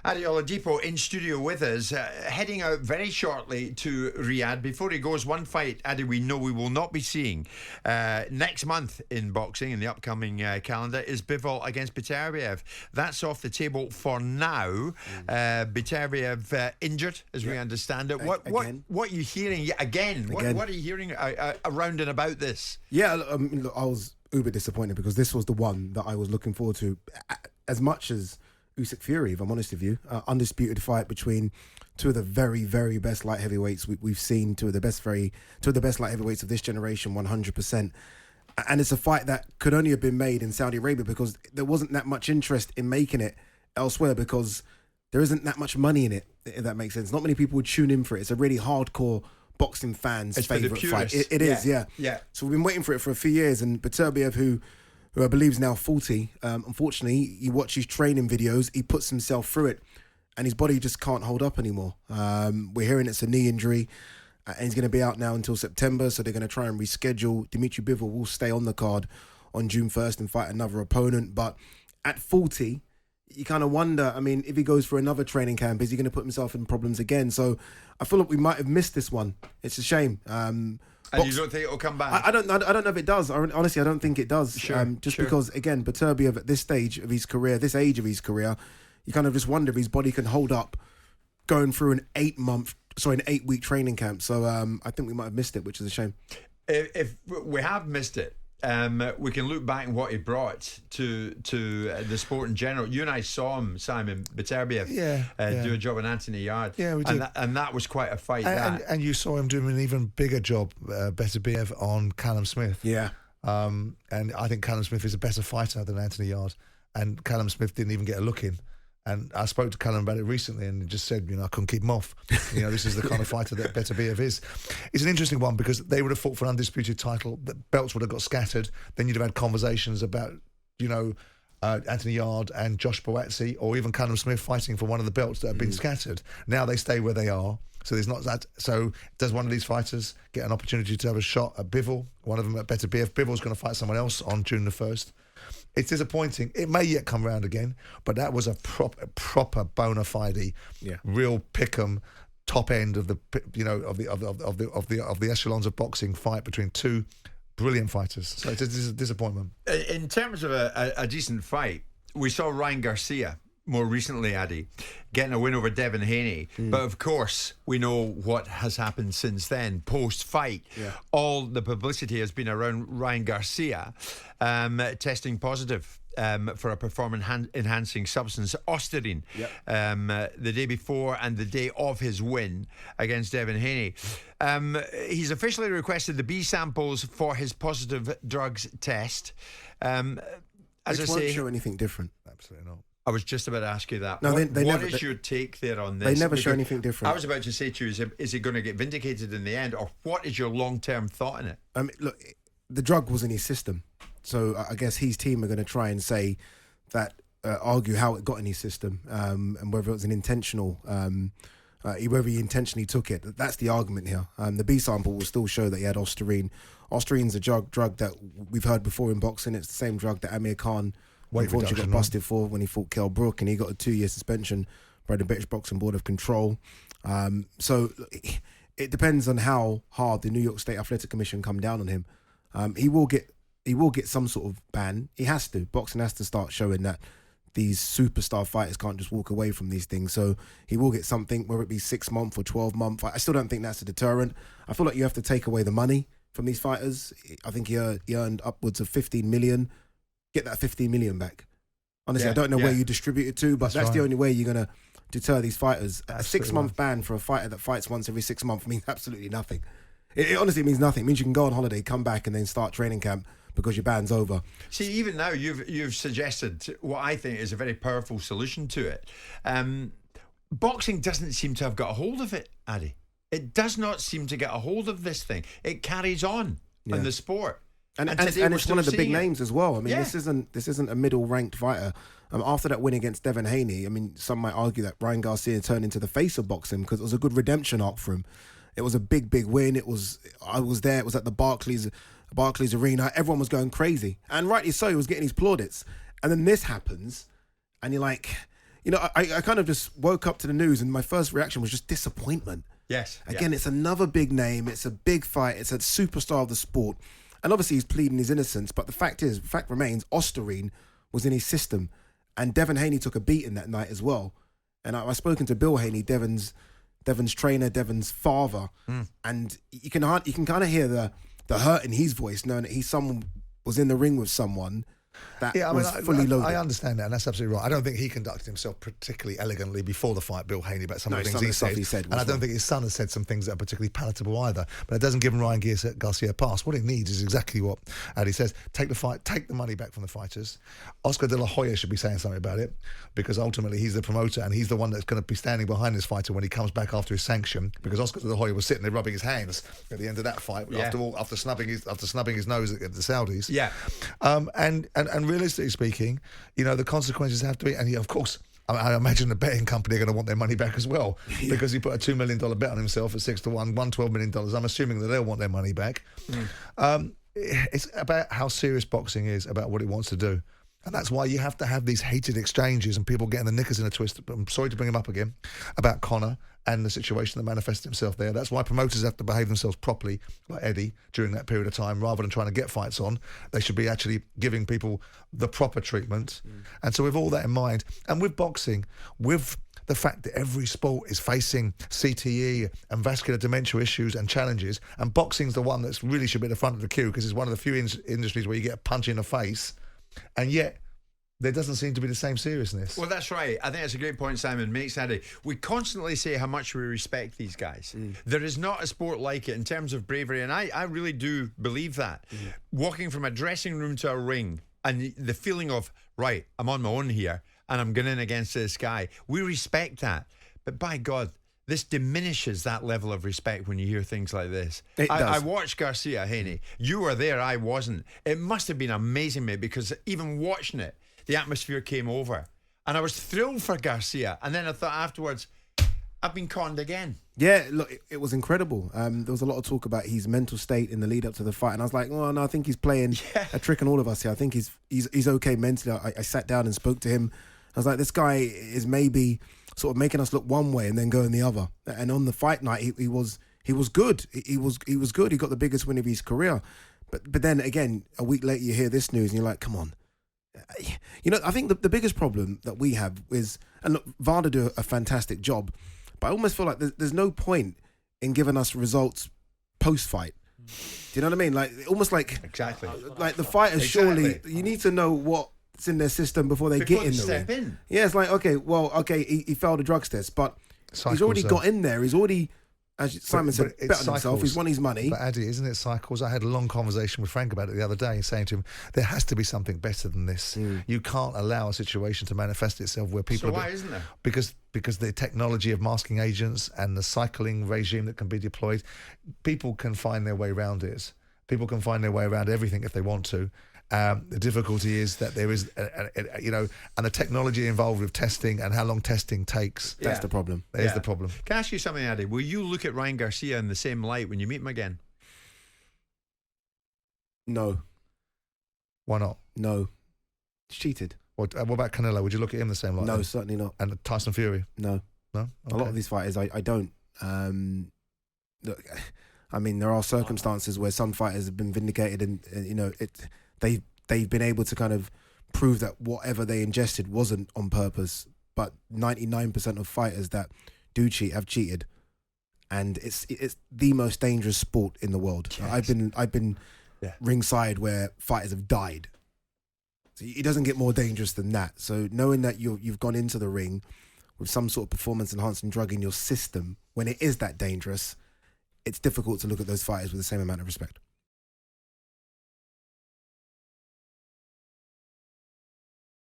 Ade Oladipo in studio with us, heading out very shortly to Riyadh. Before he goes, one fight, Ade, we know we will not be seeing next month in boxing, in the upcoming calendar, is Bivol against Beterbiev. That's off the table for now. Beterbiev injured, as we understand it. What are you hearing again? What are you hearing around and about this? Yeah, look, I was uber disappointed because this was the one that I was looking forward to as much as Usyk Fury, if I'm honest with you. Undisputed fight between two of the very, very best light heavyweights we've seen, two of the best light heavyweights of this generation, 100%. And it's a fight that could only have been made in Saudi Arabia because there wasn't that much interest in making it elsewhere because there isn't that much money in it, if that makes sense. Not many people would tune in for it. It's a really hardcore boxing fans' favourite fight. It is, yeah. So we've been waiting for it for a few years, and Beterbiev, who I believe is now 40, unfortunately, you watch his training videos, he puts himself through it, and his body just can't hold up anymore. We're hearing it's a knee injury, and he's going to be out now until September, so they're going to try and reschedule. Dimitri Bivol will stay on the card on June 1st and fight another opponent, but at 40... you kind of wonder, I mean, if he goes for another training camp, is he going to put himself in problems again? So I feel like we might have missed this one. It's a shame. And you don't think it'll come back? I don't know if it does. Honestly, I don't think it does. Sure, because, again, Beterbiev at this stage of his career, this age of his career, you kind of just wonder if his body can hold up going through an 8-week training camp. So I think we might have missed it, which is a shame. If we have missed it, we can look back at what he brought to the sport in general. You and I saw him, Simon Beterbiev, do a job in Anthony Yard. Yeah, we did. And that was quite a fight. And you saw him doing an even bigger job, Beterbiev, on Callum Smith. Yeah. And I think Callum Smith is a better fighter than Anthony Yard. And Callum Smith didn't even get a look in. And I spoke to Callum about it recently and he just said, I couldn't keep him off. This is the kind of fighter that Beterbiev is. It's an interesting one because they would have fought for an undisputed title. The belts would have got scattered. Then you'd have had conversations about, Anthony Yard and Josh Boazzi or even Callum Smith fighting for one of the belts that have been scattered. Now they stay where they are. So there's not that. So does one of these fighters get an opportunity to have a shot at Bivol? One of them at Beterbiev. Bivol's going to fight someone else on June the 1st. It's disappointing. It may yet come round again, but that was a proper bona fide, real pick'em, top end of the of the echelons of boxing fight between two brilliant fighters. So it's a disappointment. In terms of a decent fight, we saw Ryan Garcia more recently, Ade, getting a win over Devin Haney. But of course, we know what has happened since then. Post-fight, all the publicity has been around Ryan Garcia testing positive for a performance-enhancing substance, Ostarine, the day before and the day of his win against Devin Haney. He's officially requested the B samples for his positive drugs test. Which won't show anything different. Absolutely not. I was just about to ask you that. No, what is your take there on this? They never show anything different. I was about to say to you, is it going to get vindicated in the end, or what is your long-term thought in it? Look, the drug was in his system, so I guess his team are going to try and say that, argue how it got in his system, and whether it was an intentional, whether he intentionally took it. That's the argument here. The B sample will still show that he had Ostarine. Ostarine a drug that we've heard before in boxing. It's the same drug that Amir Khan unfortunately got busted for when he fought Kell Brook, and he got a 2-year suspension by the British Boxing Board of Control. So it depends on how hard the New York State Athletic Commission come down on him. He will get some sort of ban. He has to. Boxing has to start showing that these superstar fighters can't just walk away from these things. So he will get something, whether it be 6 months or 12 months. I still don't think that's a deterrent. I feel like you have to take away the money from these fighters. I think he earned upwards of 15 million. Get that 15 million back. Honestly, I don't know where you distribute it to, but that's the only way you're going to deter these fighters. A 6-month ban for a fighter that fights once every 6 months means absolutely nothing. It honestly means nothing. It means you can go on holiday, come back, and then start training camp because your ban's over. See, even now, you've suggested what I think is a very powerful solution to it. Boxing doesn't seem to have got a hold of it, Ade. It does not seem to get a hold of this thing. It carries on in the sport. And it's one of the big names as well. I mean, this isn't a middle-ranked fighter. After that win against Devin Haney, I mean, some might argue that Ryan Garcia turned into the face of boxing because it was a good redemption arc for him. It was a big win. I was there. It was at the Barclays Arena. Everyone was going crazy, and rightly so. He was getting his plaudits, and then this happens, and you're like, you know, I kind of just woke up to the news and my first reaction was just disappointment. Yes. Again, it's another big name. It's a big fight. It's a superstar of the sport. And obviously he's pleading his innocence. But the fact remains, Osterine was in his system. And Devin Haney took a beating that night as well. And I've spoken to Bill Haney, Devon's trainer, Devon's father. And you can kind of hear the hurt in his voice, knowing that someone was in the ring with someone that was fully loaded. I understand that, and that's absolutely right. I don't think he conducted himself particularly elegantly before the fight, Bill Haney, about some of the things he said. And I don't think his son has said some things that are particularly palatable either. But it doesn't give Ryan Garcia a pass. What it needs is exactly what Ade says. Take the fight, take the money back from the fighters. Oscar De La Hoya should be saying something about it, because ultimately he's the promoter and he's the one that's going to be standing behind this fighter when he comes back after his sanction, because Oscar De La Hoya was sitting there rubbing his hands at the end of that fight after snubbing his nose at the Saudis. Yeah. And realistically speaking, you know, the consequences have to be, and of course, I imagine the betting company are going to want their money back as well, because he put a $2 million bet on himself at 6-1, won $12 million. I'm assuming that they'll want their money back. It's about how serious boxing is, about what it wants to do. And that's why you have to have these heated exchanges and people getting the knickers in a twist. I'm sorry to bring him up again about Conor and the situation that manifested himself there. That's why promoters have to behave themselves properly, like Eddie, during that period of time, rather than trying to get fights on. They should be actually giving people the proper treatment. And so with all that in mind, and with boxing, with the fact that every sport is facing CTE and vascular dementia issues and challenges, and boxing's the one that's really should be at the front of the queue, because it's one of the few industries where you get a punch in the face, and yet there doesn't seem to be the same seriousness. Well, that's right. I think that's a great point Simon makes, Ade. We constantly say how much we respect these guys. There is not a sport like it in terms of bravery, and I really do believe that. Walking from a dressing room to a ring, and the feeling of, right, I'm on my own here, and I'm going in against this guy. We respect that. But by God, this diminishes that level of respect when you hear things like this. I watched Garcia, Haney. You were there, I wasn't. It must have been amazing, mate, because even watching it, the atmosphere came over. And I was thrilled for Garcia. And then I thought afterwards, I've been conned again. Yeah, look, it was incredible. There was a lot of talk about his mental state in the lead up to the fight. And I was like, oh, no, I think he's playing a trick on all of us here. I think he's okay mentally. I sat down and spoke to him. I was like, this guy is maybe sort of making us look one way and then going the other. And on the fight night, he was good. He was good. He got the biggest win of his career. But then again, a week later, you hear this news and you're like, come on. You know, I think the biggest problem that we have is, and look, VADA do a fantastic job, but I almost feel like there's no point in giving us results post-fight. Do you know what I mean? Like, almost like... Exactly. Like the fighters, surely, you need to know what's in their system before they get in the ring. Yeah, it's like, he failed a drugs test, but he's already got in there. He's already... As Simon said, bet on himself. He's won his money. But Ade, isn't it cycles? I had a long conversation with Frank about it the other day, saying to him, there has to be something better than this. You can't allow a situation to manifest itself where people... So why isn't there? Because the technology of masking agents and the cycling regime that can be deployed, people can find their way around it. People can find their way around everything if they want to. The difficulty is that there is, and the technology involved with testing and how long testing takes. That's the problem. There's the problem. Can I ask you something, Ade? Will you look at Ryan Garcia in the same light when you meet him again? No. Why not? No. It's cheated. What about Canelo? Would you look at him the same light? No, certainly not. And Tyson Fury? No. No? Okay. A lot of these fighters, I don't. Look, I mean, there are circumstances where some fighters have been vindicated and you know, they've been able to kind of prove that whatever they ingested wasn't on purpose. But 99% of fighters that do cheat have cheated, and it's the most dangerous sport in the world. Yes. I've been ringside where fighters have died. So it doesn't get more dangerous than that. So knowing that you've gone into the ring with some sort of performance enhancing drug in your system when it is that dangerous, it's difficult to look at those fighters with the same amount of respect.